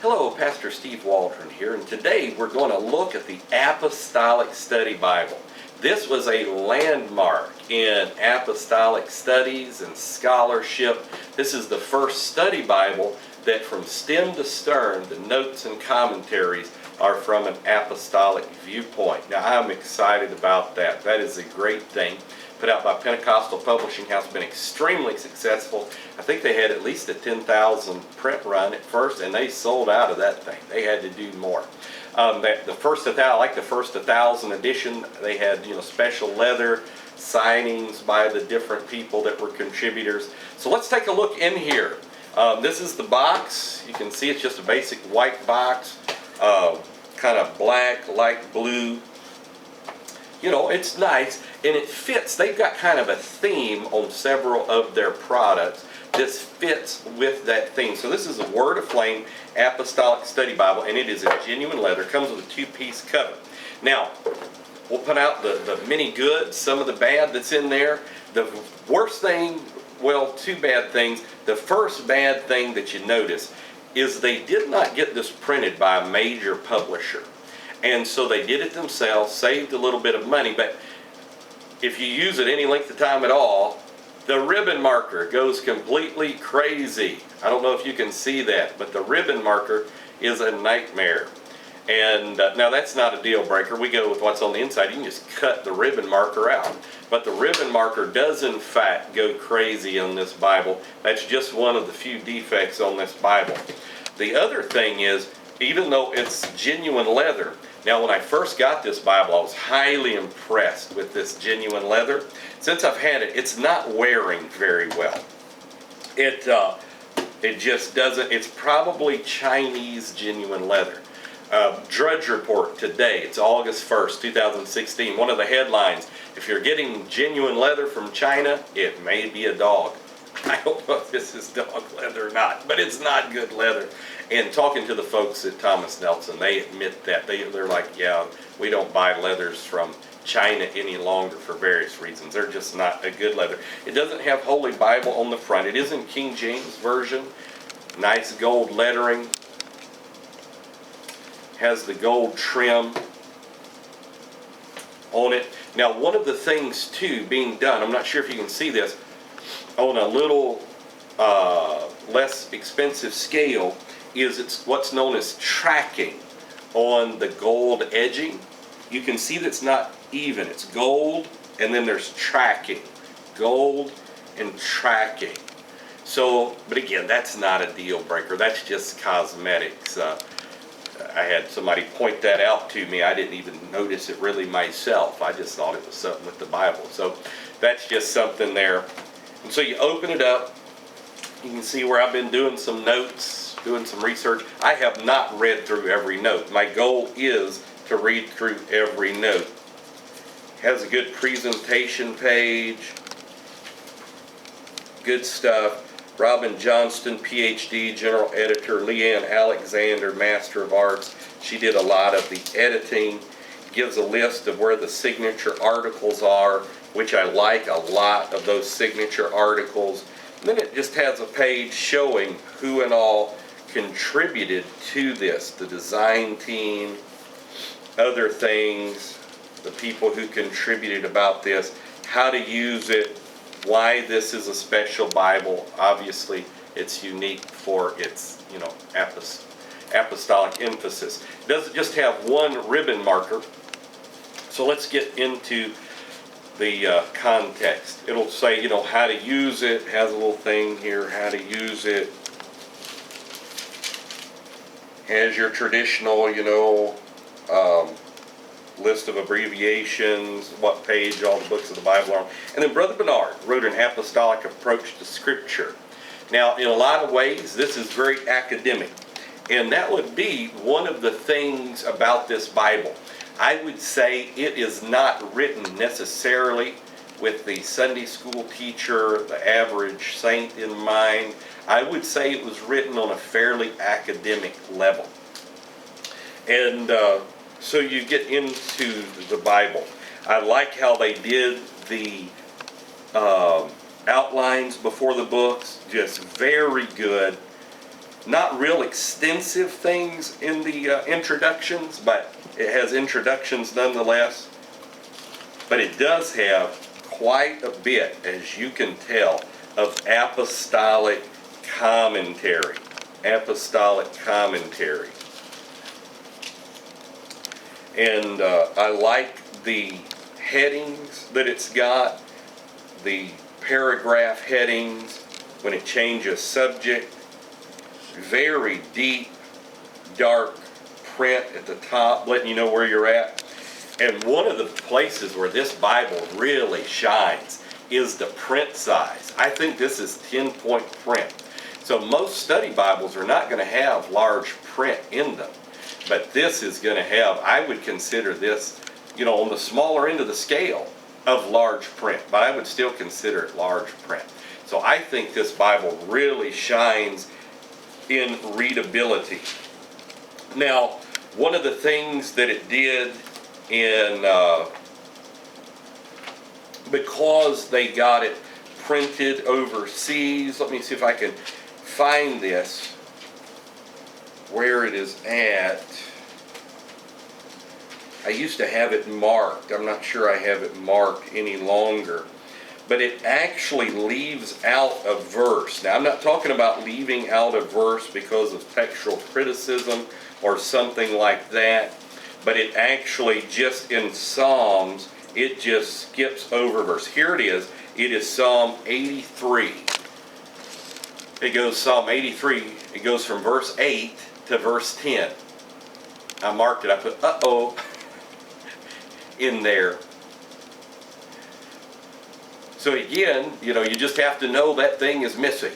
Hello, Pastor Steve Waldron here, and today we're going to look at the Apostolic Study Bible. This was a landmark in apostolic studies and scholarship. This is the first study Bible that from stem to stern, the notes and commentaries are from an apostolic viewpoint. Now, I'm excited about that. That is a great thing. Put out by Pentecostal Publishing House, been extremely successful. I think they had at least a 10,000 print run at first, and they sold out of that thing. They had to do more. I like the first 1,000 edition. They had special leather signings by the different people that were contributors. So let's take a look in here. This is the box. You can see it's just a basic white box, kind of black, light blue. It's nice, and it fits. They've got kind of a theme on several of their products. This fits with that theme. So this is a Word AFlame Apostolic Study Bible, and it is in genuine leather. It comes with a two-piece cover. Now, we'll put out the many good, some of the bad that's in there. The worst thing, well, two bad things. The first bad thing that you notice is they did not get this printed by a major publisher. And so they did it themselves, saved a little bit of money, but if you use it any length of time at all, the ribbon marker goes completely crazy. I don't know if you can see that, but the ribbon marker is a nightmare. And now that's not a deal breaker. We go with what's on the inside. You can just cut the ribbon marker out. But the ribbon marker does in fact go crazy on this Bible. That's just one of the few defects on this Bible. The other thing is, even though it's genuine leather, now when I first got this Bible, I was highly impressed with this genuine leather. Since I've had it, it's not wearing very well. It just doesn't. It's probably Chinese genuine leather. Drudge Report today, it's August 1st, 2016. One of the headlines, if you're getting genuine leather from China, it may be a dog. I don't know if this is dog leather or not, but it's not good leather. And talking to the folks at Thomas Nelson, they admit that. They're like, yeah, we don't buy leathers from China any longer for various reasons. They're just not a good leather. It doesn't have Holy Bible on the front. It is in King James Version. Nice gold lettering. Has the gold trim on it. Now, one of the things, too, being done, I'm not sure if you can see this, on a little less expensive scale, is it's what's known as tracking on the gold edging. You can see that's not even. It's gold, and then there's tracking. Gold and tracking. So, but again, that's not a deal breaker. That's just cosmetics. I had somebody point that out to me. I didn't even notice it really myself. I just thought it was something with the Bible. So that's just something there. And so you open it up. You can see where I've been doing some notes, doing some research. I have not read through every note. My goal is to read through every note. Has a good presentation page. Good stuff. Robin Johnston, PhD, General Editor. Leanne Alexander, Master of Arts. She did a lot of the editing. Gives a list of where the signature articles are, which I like a lot of those signature articles. And then it just has a page showing who and all contributed to this. The design team, other things, the people who contributed about this, how to use it, why this is a special Bible. Obviously, it's unique for its, apostolic emphasis. It doesn't just have one ribbon marker. So let's get into the context. It'll say, how to use it. It has a little thing here, how to use it. Has your traditional, list of abbreviations, what page all the books of the Bible are on. And then Brother Bernard wrote an apostolic approach to Scripture. Now, in a lot of ways, this is very academic. And that would be one of the things about this Bible. I would say it is not written necessarily with the Sunday school teacher, the average saint in mind. I would say it was written on a fairly academic level. And so you get into the Bible. I like how they did the outlines before the books. Just very good. Not real extensive things in the introductions, but it has introductions nonetheless. But it does have quite a bit, as you can tell, of apostolic commentary. Apostolic commentary. And I like the headings that it's got, the paragraph headings when it changes subject. Very deep, dark print at the top, letting you know where you're at. And one of the places where this Bible really shines is the print size. I think this is 10-point print. So most study Bibles are not going to have large print in them. But this is going to have, I would consider this, on the smaller end of the scale of large print. But I would still consider it large print. So I think this Bible really shines in readability. Now, one of the things that it did because they got it printed overseas, let me see if I can find this, where it is at. I used to have it marked. I'm not sure I have it marked any longer. But it actually leaves out a verse. Now, I'm not talking about leaving out a verse because of textual criticism or something like that. But it actually just in Psalms, it just skips over a verse. Here it is. It is Psalm 83. It goes Psalm 83. It goes from verse 8 to verse 10. I marked it. I put uh-oh in there. So again, you just have to know that thing is missing.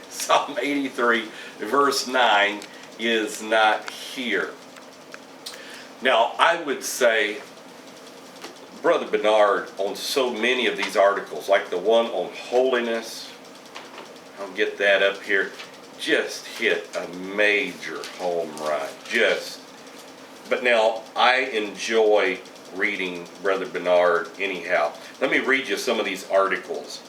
Psalm 83 verse 9 is not here. Now, I would say Brother Bernard on so many of these articles, like the one on holiness, I'll get that up here, just hit a major home run. But now, I enjoy reading Brother Bernard anyhow. Let me read you some of these articles.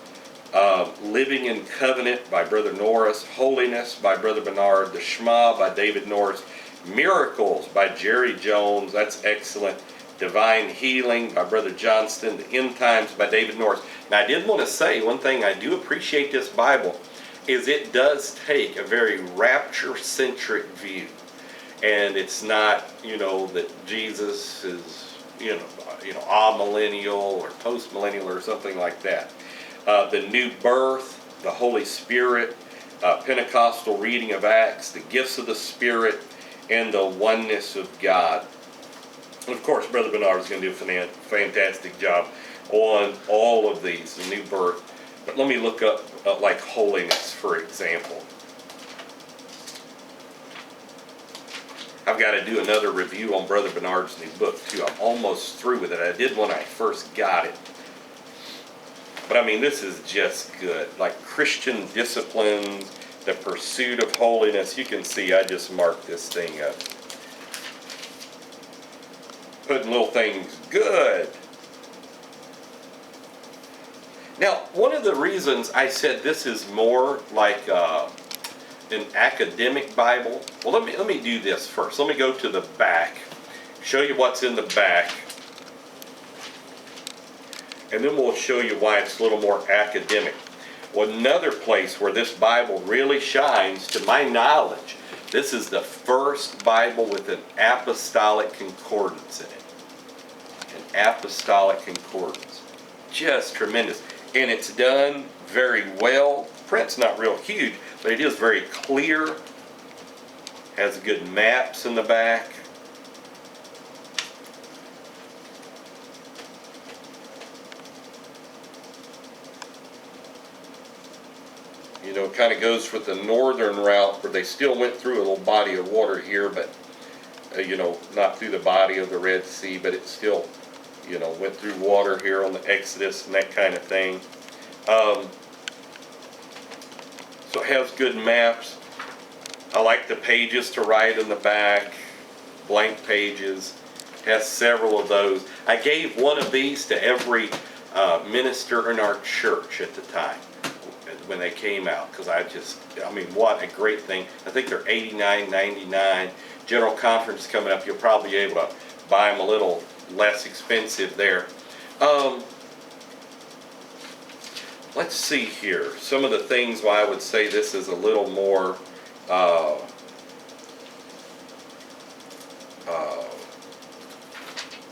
Living in Covenant by Brother Norris, Holiness by Brother Bernard, The Shema by David Norris, Miracles by Jerry Jones, that's excellent. Divine Healing by Brother Johnston, The End Times by David Norris. Now, I did want to say one thing I do appreciate this Bible is it does take a very rapture-centric view. And it's not, that Jesus is, amillennial or postmillennial or something like that. The new birth, the Holy Spirit, Pentecostal reading of Acts, the gifts of the Spirit, and the oneness of God. And of course, Brother Bernard is going to do a fantastic job on all of these, the new birth. But let me look up like holiness, for example. I've got to do another review on Brother Bernard's new book, too. I'm almost through with it. I did when I first got it. But I mean, this is just good. Like Christian disciplines, the pursuit of holiness. You can see I just marked this thing up. Putting little things good. Now, one of the reasons I said this is more like an academic Bible. Well, let me do this first. Let me go to the back, show you what's in the back, and then we'll show you why it's a little more academic. Well, another place where this Bible really shines, to my knowledge, this is the first Bible with an Apostolic Concordance in it. An Apostolic Concordance. Just tremendous. And it's done very well. Print's not real huge, but it is very clear. Has good maps in the back. It kind of goes with the northern route where they still went through a little body of water here, but not through the body of the Red Sea, but it still went through water here on the Exodus and that kind of thing. So it has good maps. I like the pages to write in the back, blank pages. It has several of those. I gave one of these to every minister in our church at the time. when they came out, because I mean, what a great thing. I think they're $89.99. General Conference coming up, you'll probably be able to buy them a little less expensive there. Let's see here. Some of the things why I would say this is a little more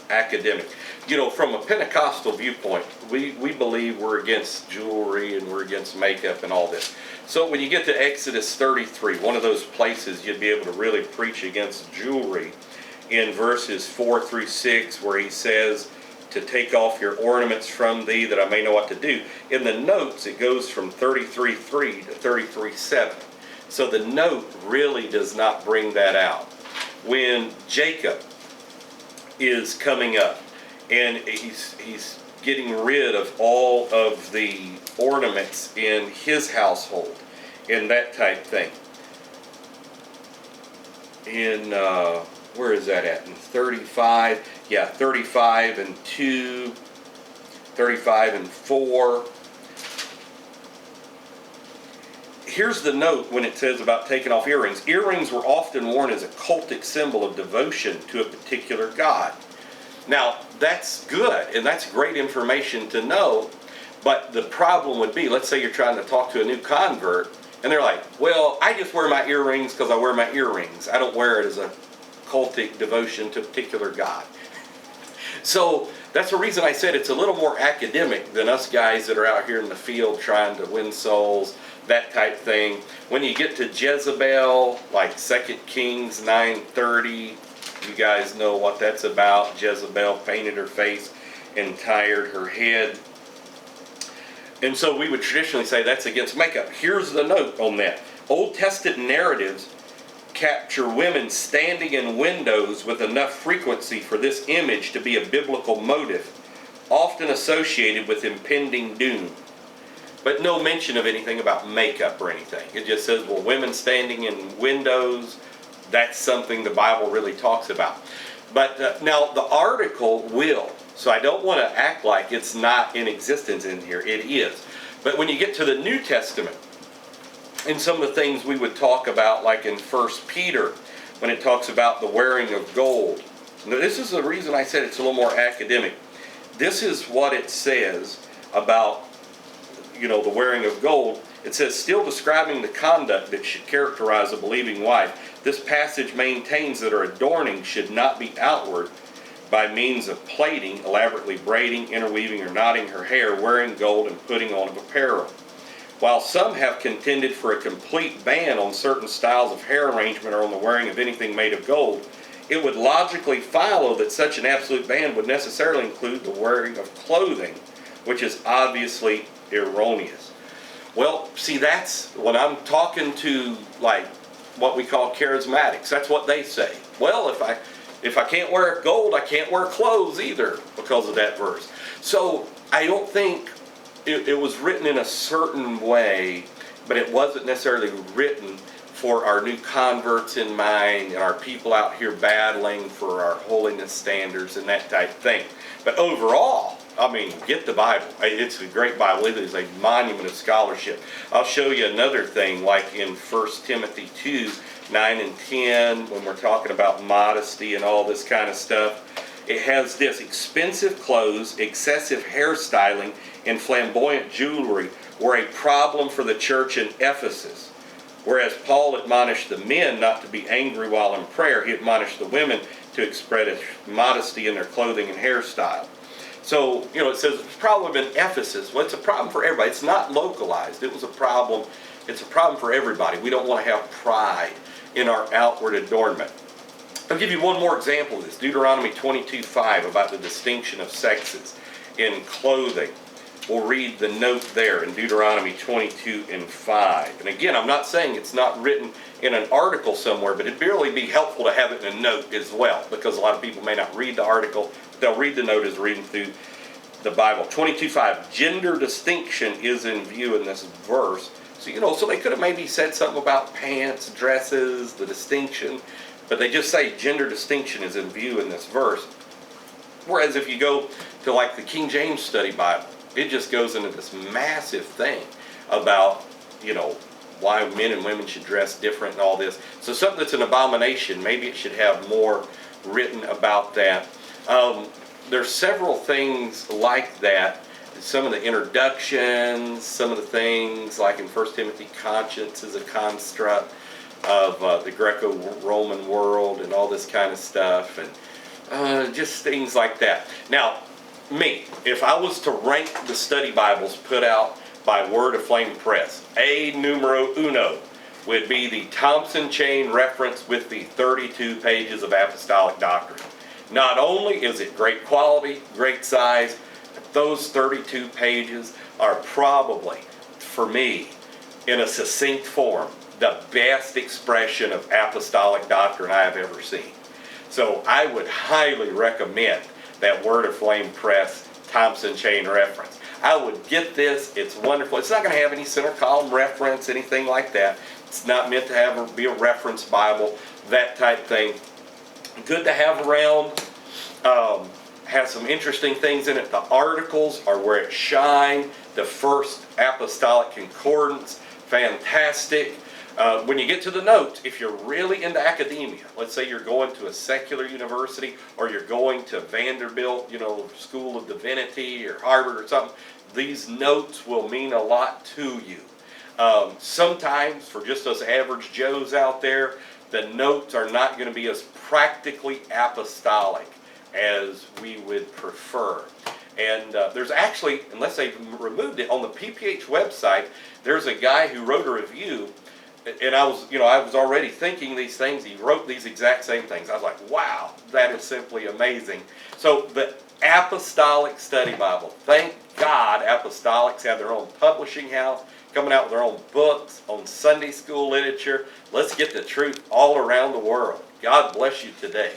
academic. You know, from a Pentecostal viewpoint, we believe we're against jewelry and we're against makeup and all this. So when you get to Exodus 33, one of those places you'd be able to really preach against jewelry, in verses 4 through 6, where he says to take off your ornaments from thee, that I may know what to do. In the notes, it goes from 33:3 to 33:7. So the note really does not bring that out. When Jacob is coming up, and he's getting rid of all of the ornaments in his household, and that type thing. In where is that at? In 35, yeah, 35 and 2, 35 and 4. Here's the note when it says about taking off earrings. Earrings were often worn as a cultic symbol of devotion to a particular god. Now, that's good, and that's great information to know, but the problem would be, let's say you're trying to talk to a new convert, and they're like, well, I just wear my earrings because I wear my earrings. I don't wear it as a cultic devotion to a particular god. So that's the reason I said it's a little more academic than us guys that are out here in the field trying to win souls, that type thing. When you get to Jezebel, like 2 Kings 9:30, you guys know what that's about. Jezebel painted her face and tired her head. And so we would traditionally say that's against makeup. Here's the note on that. Old Testament narratives capture women standing in windows with enough frequency for this image to be a biblical motive, often associated with impending doom. But no mention of anything about makeup or anything. It just says, well, women standing in windows, that's something the Bible really talks about. But now the article will, so I don't want to act like it's not in existence in here. It is. But when you get to the New Testament, and some of the things we would talk about, like in 1 Peter, when it talks about the wearing of gold. Now, this is the reason I said it's a little more academic. This is what it says about, the wearing of gold. It says, still describing the conduct that should characterize a believing wife, this passage maintains that her adorning should not be outward by means of plaiting, elaborately braiding, interweaving, or knotting her hair, wearing gold, and putting on of apparel. While some have contended for a complete ban on certain styles of hair arrangement or on the wearing of anything made of gold, it would logically follow that such an absolute ban would necessarily include the wearing of clothing, which is obviously erroneous. Well, see, that's when I'm talking to, like, what we call charismatics. That's what they say. Well, if I can't wear gold, I can't wear clothes either because of that verse. So I don't think it was written in a certain way, but it wasn't necessarily written for our new converts in mind and our people out here battling for our holiness standards and that type of thing. But overall, I mean, get the Bible. It's a great Bible. It is a monument of scholarship. I'll show you another thing, like in 1 Timothy 2, 9 and 10, when we're talking about modesty and all this kind of stuff. It has this: expensive clothes, excessive hairstyling, and flamboyant jewelry were a problem for the church in Ephesus. Whereas Paul admonished the men not to be angry while in prayer, he admonished the women to express modesty in their clothing and hairstyle. So, it says it's a problem in Ephesus. Well, it's a problem for everybody. It's not localized. It was a problem. It's a problem for everybody. We don't want to have pride in our outward adornment. I'll give you one more example of this. Deuteronomy 22:5, about the distinction of sexes in clothing. We'll read the note there in Deuteronomy 22:5. And again, I'm not saying it's not written in an article somewhere, but it'd really be helpful to have it in a note as well, because a lot of people may not read the article. They'll read the note as reading through the Bible. 22:5, gender distinction is in view in this verse. So, so they could have maybe said something about pants, dresses, the distinction, but they just say gender distinction is in view in this verse. Whereas if you go to like the King James Study Bible, it just goes into this massive thing about why men and women should dress different and all this. So something that's an abomination, maybe it should have more written about that. There's several things like that. Some of the introductions, some of the things like in 1 Timothy, conscience is a construct of the Greco-Roman world and all this kind of stuff, and just things like that. Now, me, if I was to rank the study Bibles put out by Word Aflame Press, a numero uno would be the Thompson Chain Reference with the 32 pages of apostolic doctrine. Not only is it great quality, great size, but those 32 pages are probably, for me, in a succinct form, the best expression of apostolic doctrine I have ever seen. So I would highly recommend that Word Aflame Press Thompson Chain Reference. I would get this. It's wonderful. It's not going to have any center column reference, anything like that. It's not meant to be a reference Bible, that type thing. Good to have around. Has some interesting things in it. The articles are where it shine. The first Apostolic Concordance, fantastic. When you get to the notes, if you're really into academia, let's say you're going to a secular university or you're going to Vanderbilt, School of Divinity or Harvard or something, these notes will mean a lot to you. Sometimes, for just us average Joes out there, the notes are not going to be as practically apostolic as we would prefer. And there's actually, unless they've removed it, on the PPH website, there's a guy who wrote a review. And I was already thinking these things. He wrote these exact same things. I was like, wow, that is simply amazing. So the Apostolic Study Bible. Thank God Apostolics have their own publishing house, coming out with their own books on Sunday school literature. Let's get the truth all around the world. God bless you today.